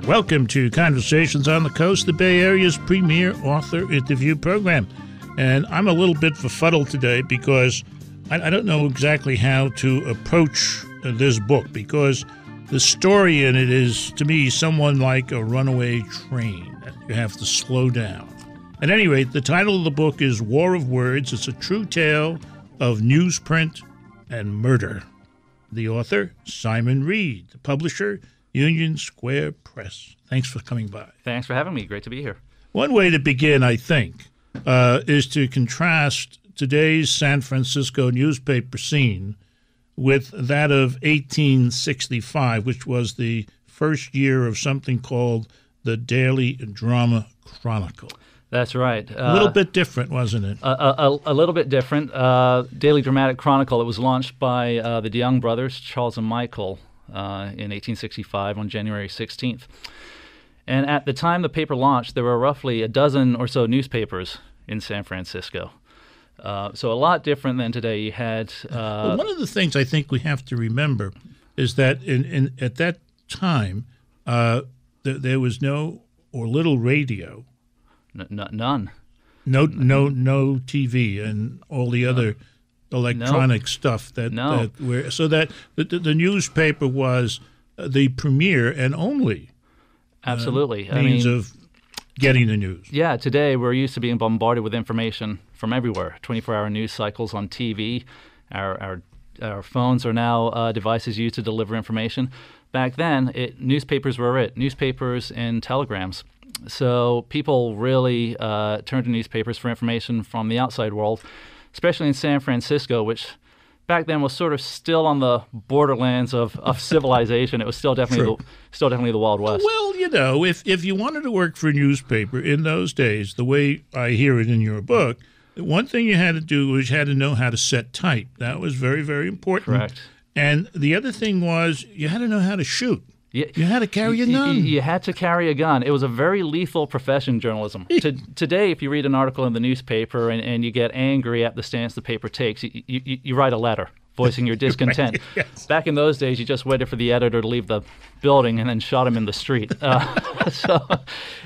Welcome to Conversations on the Coast, the Bay Area's premier author interview program. And I'm a little bit befuddled today because I don't know exactly how to approach this book, because the story in it is, to me, someone like a runaway train that you have to slow down. At any rate, the title of the book is War of Words. It's a true tale of newsprint and murder. The author, Simon Reed. The publisher, Union Square Press. Thanks for coming by. Thanks for having me. Great to be here. One way to begin, I think, is to contrast today's San Francisco newspaper scene with that of 1865, which was the first year of something called the Daily Drama Chronicle. That's right. A little bit different, wasn't it? A little bit different. Daily Dramatic Chronicle. It was launched by the DeYoung brothers, Charles and Michael, in 1865 on January 16th. And at the time the paper launched, there were roughly a dozen or so newspapers in San Francisco. So a lot different than today. You had well, one of the things I think we have to remember is that at that time there was no or little radio, none, no TV, and all the other electronic stuff that so that the newspaper was the premier and only absolutely means of getting the news. Yeah, today we're used to being bombarded with information from everywhere. 24-hour news cycles on TV. Our phones are now devices used to deliver information. Back then, newspapers were it. Newspapers and telegrams. So people really turned to newspapers for information from the outside world, especially in San Francisco, which back then was sort of still on the borderlands of civilization. It was still definitely the Wild West. Well, you know, if you wanted to work for a newspaper in those days, the way I hear it in your book, one thing you had to do was you had to know how to set type. That was very, very important. Correct. And the other thing was you had to know how to shoot. You had to carry a gun. You had to carry a gun. It was a very lethal profession, journalism. Today, if you read an article in the newspaper and you get angry at the stance the paper takes, you write a letter voicing your discontent. Right, yes. Back in those days, you just waited for the editor to leave the building and then shot him in the street. So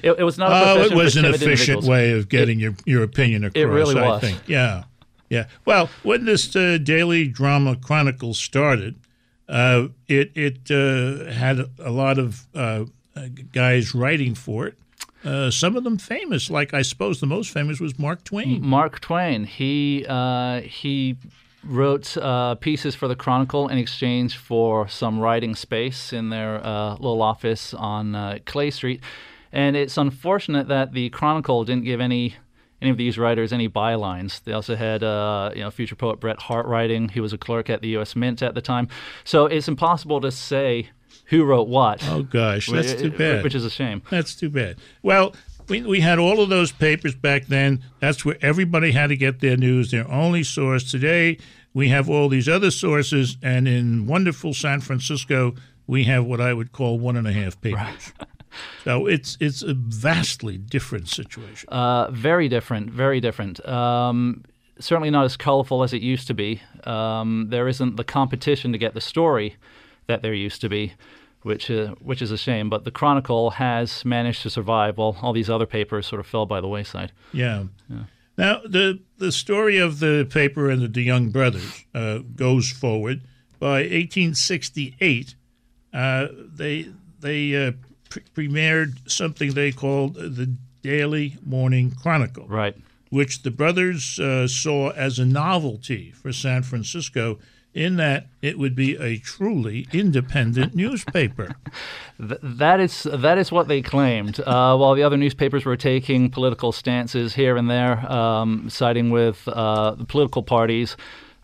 it was not a profession. It was for an timid efficient individuals. way of getting your opinion across, it really I was. think. Yeah. Well, when this Daily Drama Chronicle started, it had a lot of guys writing for it. Some of them famous, like I suppose the most famous was Mark Twain. Mark Twain. He wrote pieces for the Chronicle in exchange for some writing space in their little office on Clay Street. And it's unfortunate that the Chronicle didn't give any of these writers any bylines. They also had future poet Bret Harte writing. He was a clerk at the U.S. Mint at the time. So it's impossible to say who wrote what. Oh, gosh, that's too bad. Which is a shame. That's too bad. Well, we had all of those papers back then. That's where everybody had to get their news, their only source. Today, we have all these other sources, and in wonderful San Francisco, we have what I would call 1.5 papers. Right. So it's a vastly different situation. Very different, very different. Certainly not as colorful as it used to be. There isn't the competition to get the story that there used to be, which is a shame. But the Chronicle has managed to survive while all these other papers sort of fell by the wayside. Yeah. Now, the story of the paper and the DeYoung brothers goes forward. By 1868, they premiered something they called the Daily Morning Chronicle, right? Which the brothers saw as a novelty for San Francisco, in that it would be a truly independent newspaper. That is what they claimed. While the other newspapers were taking political stances here and there, siding with the political parties,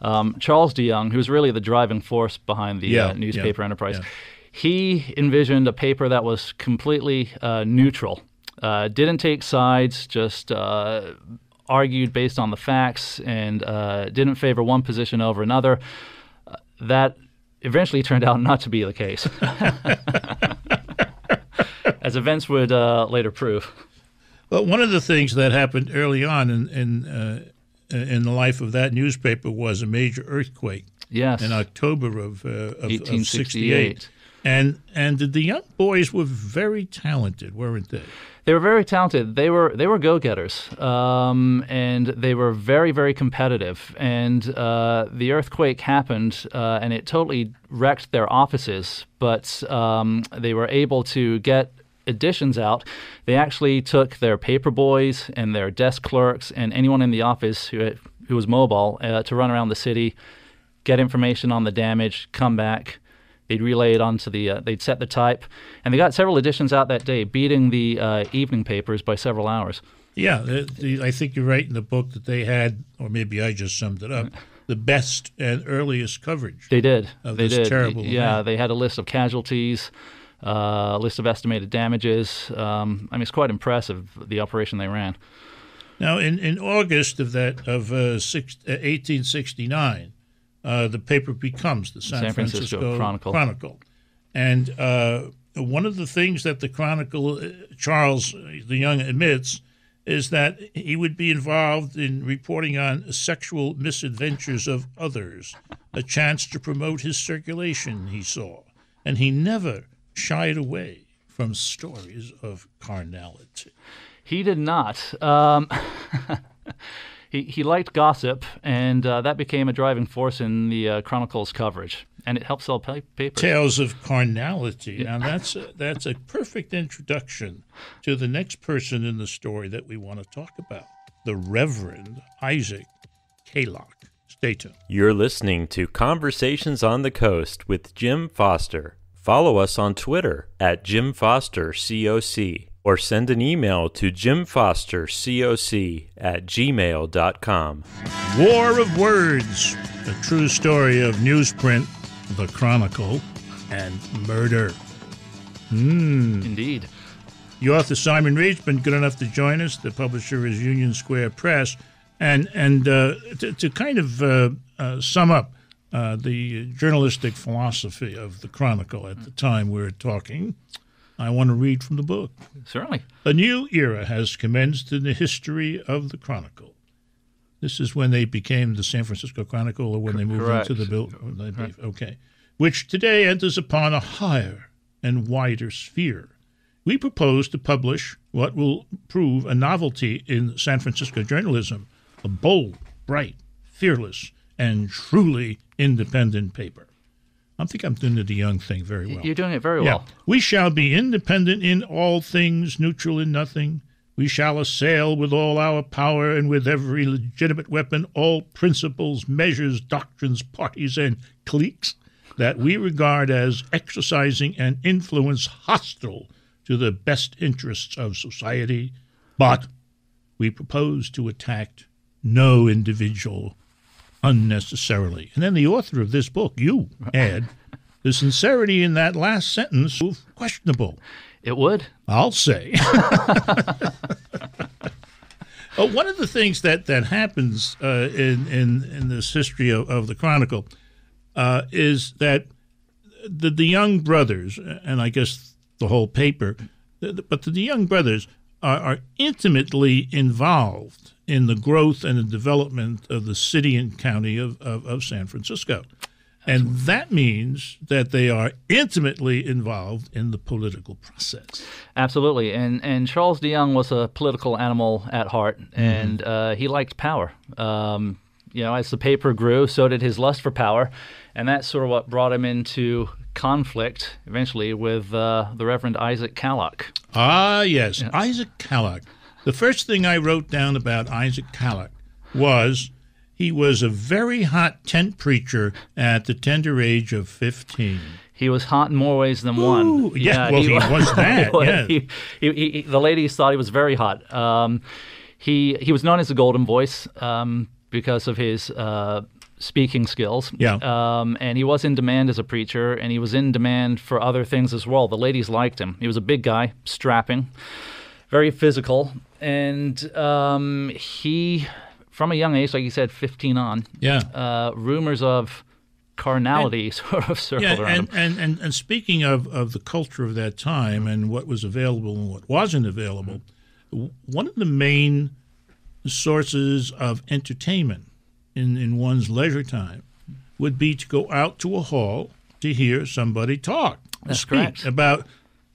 Charles DeYoung, who's really the driving force behind the newspaper enterprise, he envisioned a paper that was completely neutral, didn't take sides, just argued based on the facts, and didn't favor one position over another. That eventually turned out not to be the case, as events would later prove. Well, one of the things that happened early on in the life of that newspaper was a major earthquake. Yes. In October of 1868. And the young boys were very talented, weren't they? They were very talented. They were go-getters, and they were very, very competitive. And the earthquake happened, and it totally wrecked their offices. But they were able to get editions out. They actually took their paper boys and their desk clerks and anyone in the office who was mobile to run around the city, get information on the damage, come back. They'd relay it onto they'd set the type, and they got several editions out that day, beating the evening papers by several hours. Yeah, I think you're right in the book that they had, or maybe I just summed it up, the best and earliest coverage. They did. Of this terrible event. They had a list of casualties, a list of estimated damages. It's quite impressive, the operation they ran. Now, in August of 1869, the paper becomes the San Francisco Chronicle. And one of the things that the Chronicle, Charles the Young admits, is that he would be involved in reporting on sexual misadventures of others, a chance to promote his circulation, he saw. And he never shied away from stories of carnality. He did not. He liked gossip, and that became a driving force in the Chronicle's coverage, and it helped sell papers. Tales of carnality. Now, that's a perfect introduction to the next person in the story that we want to talk about, the Reverend Isaac Kalloch. Stay tuned. You're listening to Conversations on the Coast with Jim Foster. Follow us on Twitter at JimFosterCoc. Or send an email to jimfostercoc@gmail.com. War of Words, a true story of newsprint, the Chronicle, and murder. Indeed. The author Simon Reed's been good enough to join us. The publisher is Union Square Press. And to kind of sum up the journalistic philosophy of the Chronicle at the time we're talking, I want to read from the book. Certainly. A new era has commenced in the history of the Chronicle. This is when they became the San Francisco Chronicle, or when they moved into the building. Okay. Which today enters upon a higher and wider sphere. We propose to publish what will prove a novelty in San Francisco journalism, a bold, bright, fearless, and truly independent paper. I think I'm doing the young thing very well. You're doing it very well. We shall be independent in all things, neutral in nothing. We shall assail with all our power and with every legitimate weapon all principles, measures, doctrines, parties, and cliques that we regard as exercising an influence hostile to the best interests of society. But we propose to attack no individual unnecessarily. And then the author of this book, you add, the sincerity in that last sentence is questionable. It would. I'll say. One of the things that happens in this history of the Chronicle is that the young brothers, and I guess the whole paper, but the young brothers are intimately involved in the growth and the development of the city and county of San Francisco. And that means that they are intimately involved in the political process. Absolutely. And Charles DeYoung was a political animal at heart, and he liked power. As the paper grew, so did his lust for power, and that's sort of what brought him into conflict eventually with the Reverend Isaac Kalloch. Ah, yes, yeah. Isaac Kalloch. The first thing I wrote down about Isaac Kalloch was he was a very hot tent preacher at the tender age of 15. He was hot in more ways than one. Yeah, well, he was that. The ladies thought he was very hot. He was known as the Golden Voice because of his speaking skills. Yeah. And he was in demand as a preacher, and he was in demand for other things as well. The ladies liked him. He was a big guy, strapping, very physical, and he, from a young age, like you said, 15 on, rumors of carnality sort of circled around him. And speaking of the culture of that time and what was available and what wasn't available, one of the main sources of entertainment in one's leisure time would be to go out to a hall to hear somebody talk. That's speak correct. about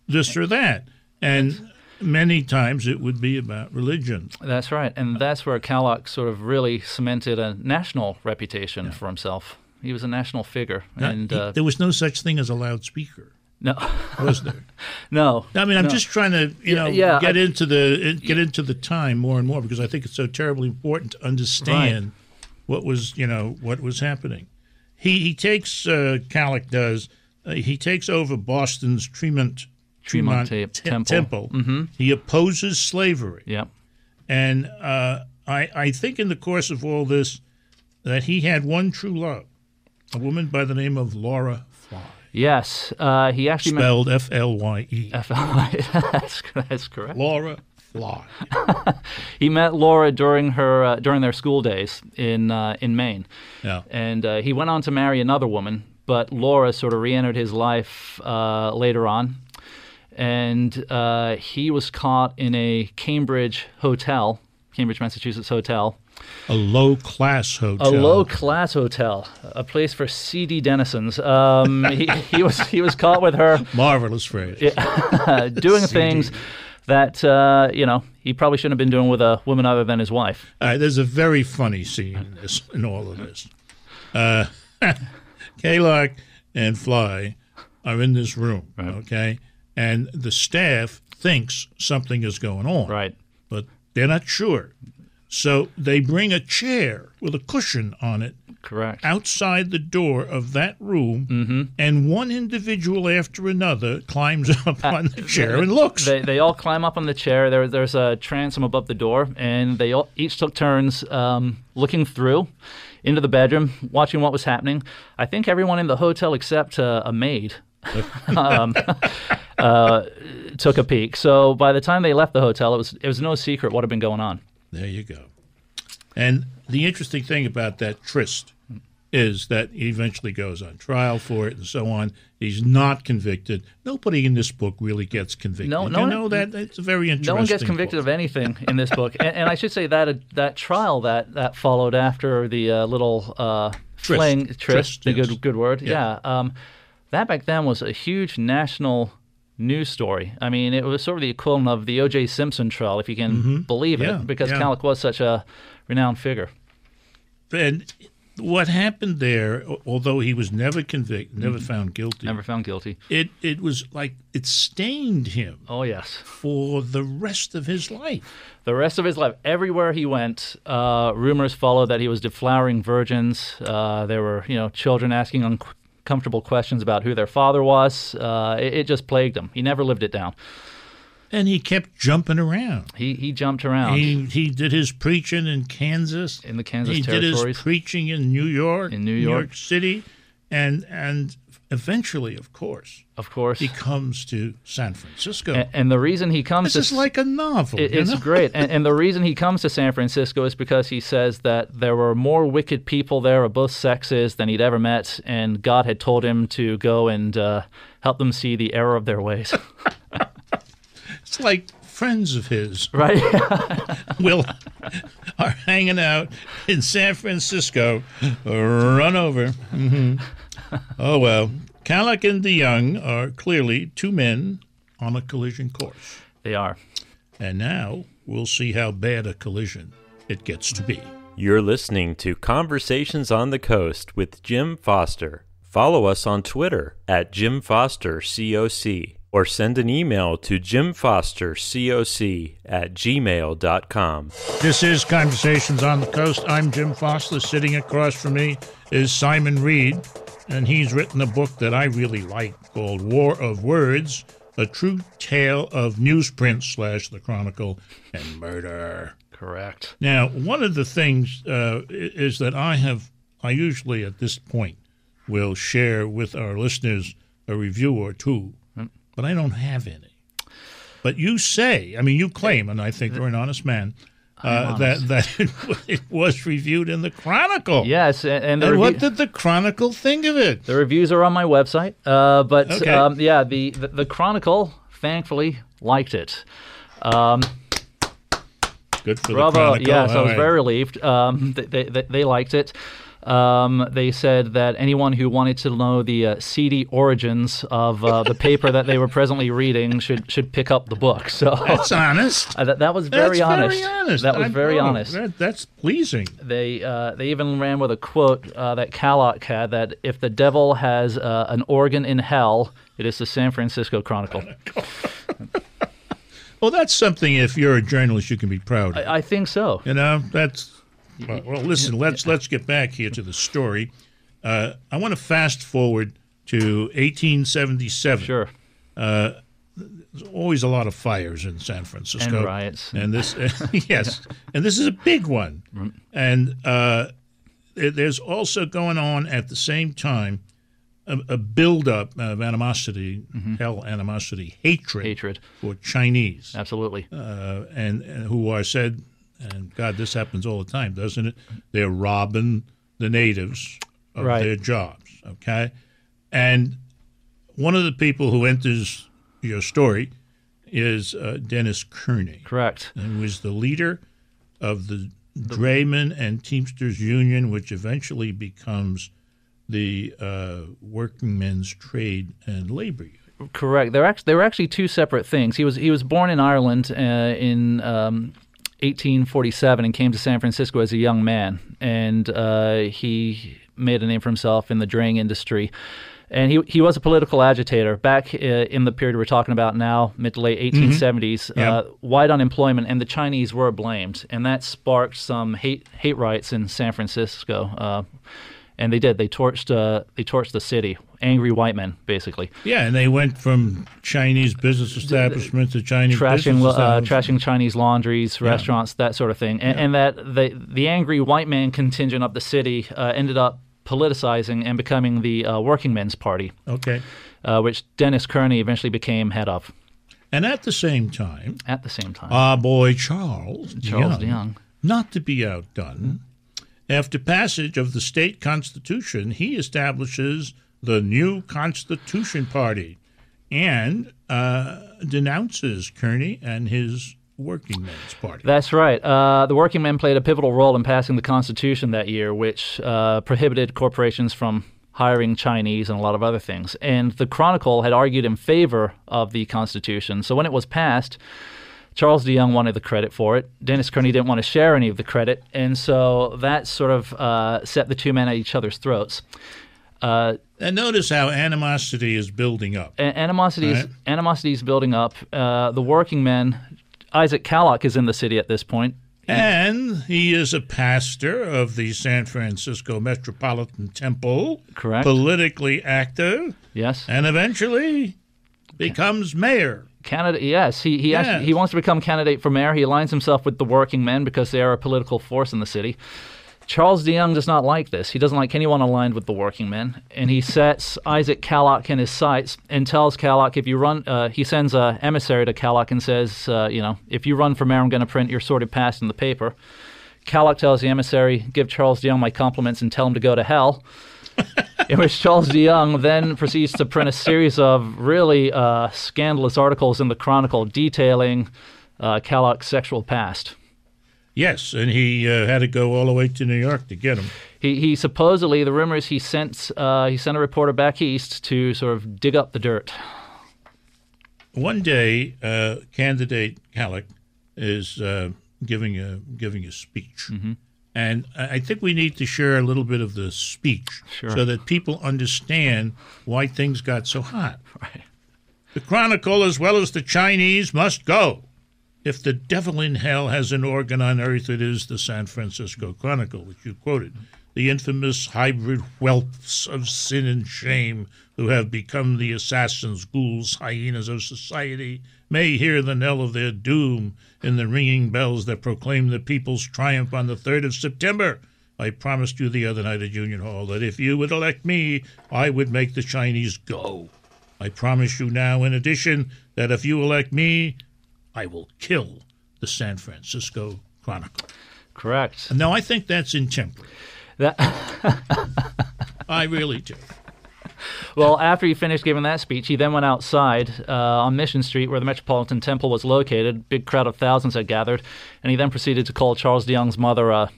this or that. And many times it would be about religion. That's right. And that's where Kalloch sort of really cemented a national reputation for himself. He was a national figure. And there was no such thing as a loudspeaker. No. Was there? No. I mean, I'm just trying to, get into the time more and more, because I think it's so terribly important to understand what was happening. He takes Kalloch does. He takes over Boston's Tremont Temple. Mm-hmm. He opposes slavery. Yep. And I think in the course of all this that he had one true love, a woman by the name of Laura Fly. Yes, he actually spelled Flye. Flye. That's correct. Laura Fly. He met Laura during their school days in Maine. Yeah. And he went on to marry another woman, but Laura sort of re-entered his life later on, and he was caught in a Cambridge, Massachusetts hotel. A low-class hotel. A low-class hotel, a place for seedy denizens. He was caught with her. Marvelous phrase. Doing things that he probably shouldn't have been doing with a woman other than his wife. There's a very funny scene in all of this. Kalloch and Fly are in this room, okay, and the staff thinks something is going on, right? But they're not sure. So they bring a chair with a cushion on it, correct, outside the door of that room, and one individual after another climbs up on the chair and looks. They all climb up on the chair. There's a transom above the door, and they each took turns looking through into the bedroom, watching what was happening. I think everyone in the hotel except a maid took a peek. So by the time they left the hotel, it was no secret what had been going on. There you go. And the interesting thing about that tryst is that he eventually goes on trial for it and so on. He's not convicted. Nobody in this book really gets convicted. That it's a very interesting. No one gets convicted of anything in this book. And I should say that trial that followed after the little tryst, yes. good word. Yeah. That back then was a huge national news story. I mean, it was sort of the equivalent of the O.J. Simpson trial, if you can believe it, because Kalloch was such a renowned figure. And what happened there, although he was never convicted, never found guilty. Never found guilty. It was like it stained him. Oh, yes. For the rest of his life. The rest of his life. Everywhere he went, rumors followed that he was deflowering virgins. There were, children asking uncomfortable questions about who their father was. It just plagued him. He never lived it down. And he kept jumping around. He jumped around. He did his preaching in Kansas. In the Kansas territories. territories. He did his preaching in New York. In New York City. And eventually, of course, he comes to San Francisco. And the reason he comes This is like a novel. It's great. And the reason he comes to San Francisco is because he says that there were more wicked people there of both sexes than he'd ever met, and God had told him to go and help them see the error of their ways. It's like friends of his, right? are hanging out in San Francisco, run over. Oh, well, Kalloch and DeYoung are clearly two men on a collision course. They are. And now we'll see how bad a collision it gets to be. You're listening to Conversations on the Coast with Jim Foster. Follow us on Twitter at JimFosterCoc, or send an email to jimfostercoc@gmail.com. This is Conversations on the Coast. I'm Jim Foster. Sitting across from me is Simon Reed, and he's written a book that I really like called War of Words, a true tale of newsprint / the Chronicle and murder. Correct. Now, one of the things is that I usually at this point will share with our listeners a review or two, but I don't have any. But you say, you claim, and I think you're an honest man, that it was reviewed in the Chronicle. Yes, and what did the Chronicle think of it? The reviews are on my website, but okay. The Chronicle thankfully liked it. Good for bravo, the Chronicle. yes, All I was right. very relieved. They liked it. They said that anyone who wanted to know the seedy origins of the paper that they were presently reading should pick up the book. So that's honest. That was very honest. Very honest. That was very honest. That's pleasing. They even ran with a quote that Kalloch had, that if the devil has an organ in hell, it is the San Francisco Chronicle. Well, that's something, if you're a journalist, you can be proud of. I think so. That's... Well, listen, let's get back here to the story. I want to fast forward to 1877. Sure. There's always a lot of fires in San Francisco. And riots. And this, yes, and this is a big one. And there's also going on at the same time a buildup of animosity, animosity, hatred for Chinese. Absolutely. And who are said, and God, this happens all the time, doesn't it? They're robbing the natives of their jobs, okay? And one of the people who enters your story is Dennis Kenney. Correct. And was the leader of the Draymen and Teamsters Union, which eventually becomes the Working Men's Trade and Labor Union. Correct. They were actually two separate things. He was born in Ireland in 1847 and came to San Francisco as a young man, and he made a name for himself in the draying industry. And he was a political agitator back in the period we're talking about now, mid to late 1870s. Wide unemployment, and the Chinese were blamed, and that sparked some hate riots in San Francisco. And they did. They torched the city. Angry white men, basically. Yeah, and they went from Chinese business establishments to Chinese trashing Chinese laundries, restaurants, that sort of thing. And that the angry white man contingent of the city ended up politicizing and becoming the Working Men's Party. Okay. Which Dennis Kenney eventually became head of. And at the same time, our boy Charles DeYoung, not to be outdone. After passage of the state constitution, he establishes the new Constitution Party and denounces Kenney and his Working Men's Party. That's right. The working men played a pivotal role in passing the Constitution that year, which prohibited corporations from hiring Chinese and a lot of other things. And the Chronicle had argued in favor of the Constitution. So when it was passed, Charles DeYoung wanted the credit for it. Dennis Kenney didn't want to share any of the credit, and so that sort of set the two men at each other's throats. And notice how animosity is building up. Animosity is building up. The working men, Isaac Kalloch is in the city at this point. And he is a pastor of the San Francisco Metropolitan Temple. Correct. Politically active. Yes. And eventually becomes mayor. Yes. He wants to become candidate for mayor. He aligns himself with the working men because they are a political force in the city. Charles DeYoung does not like this. He doesn't like anyone aligned with the working men, and he sets Isaac Kalloch in his sights and tells Kalloch, if you run, he sends an emissary to Kalloch and says, if you run for mayor, I'm going to print your sordid past in the paper. Kalloch tells the emissary, give Charles DeYoung my compliments and tell him to go to hell. In which Charles DeYoung then proceeds to print a series of really scandalous articles in the Chronicle detailing Kalloch's sexual past. Yes, and he had to go all the way to New York to get him. He supposedly, the rumor is he sent a reporter back east to sort of dig up the dirt. One day, candidate Kalloch is giving a speech. Mm-hmm. And I think we need to share a little bit of the speech so that people understand why things got so hot. Right. The Chronicle, as well as the Chinese, must go. If the devil in hell has an organ on earth, it is the San Francisco Chronicle, which you quoted. The infamous hybrid whelps of sin and shame who have become the assassins, ghouls, hyenas of society may hear the knell of their doom in the ringing bells that proclaim the people's triumph on the 3rd of September. I promised you the other night at Union Hall that if you would elect me, I would make the Chinese go. I promise you now, in addition, that if you elect me, I will kill the San Francisco Chronicle. Correct. No, I think that's intemperate. I really do. Well, after he finished giving that speech, he then went outside on Mission Street where the Metropolitan Temple was located. Big crowd of thousands had gathered. And he then proceeded to call Charles DeYoung's mother a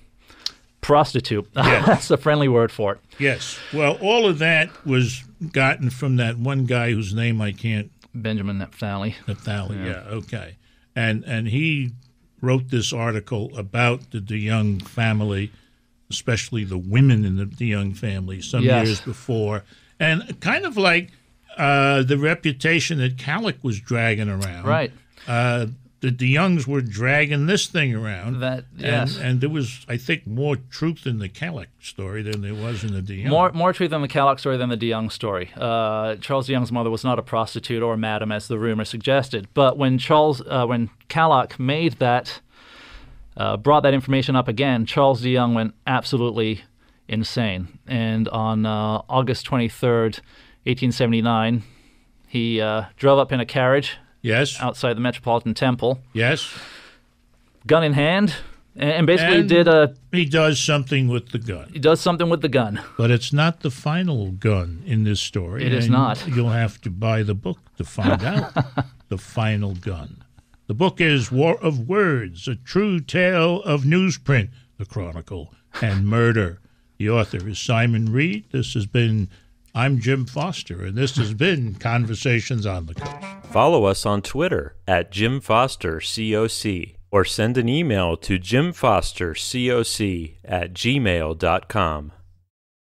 prostitute. Yes. That's a friendly word for it. Yes. Well, all of that was gotten from that one guy whose name I can't. Benjamin Naphtali. Yeah. Okay. And he wrote this article about the DeYoung family, especially the women in the DeYoung family, some years before, and kind of like the reputation that Kalloch was dragging around. Right. The DeYoungs were dragging this thing around. Yes. And there was, I think, more truth in the Kalloch story than there was in the DeYoung. More truth in the Kalloch story than the DeYoung story. Charles DeYoung's mother was not a prostitute or a madam, as the rumor suggested. But when Kalloch made that, brought that information up again, Charles DeYoung went absolutely insane. And on August 23rd, 1879, he drove up in a carriage. Yes. Outside the Metropolitan Temple. Yes. Gun in hand, and basically he does something with the gun. He does something with the gun. But it's not the final gun in this story. It is not. You'll have to buy the book to find out the final gun. The book is War of Words, a true tale of newsprint, the Chronicle, and murder. The author is Simon Reed. I'm Jim Foster, and this has been Conversations on the Coast. Follow us on Twitter at Jim Foster COC, or send an email to jimfostercoc@gmail.com.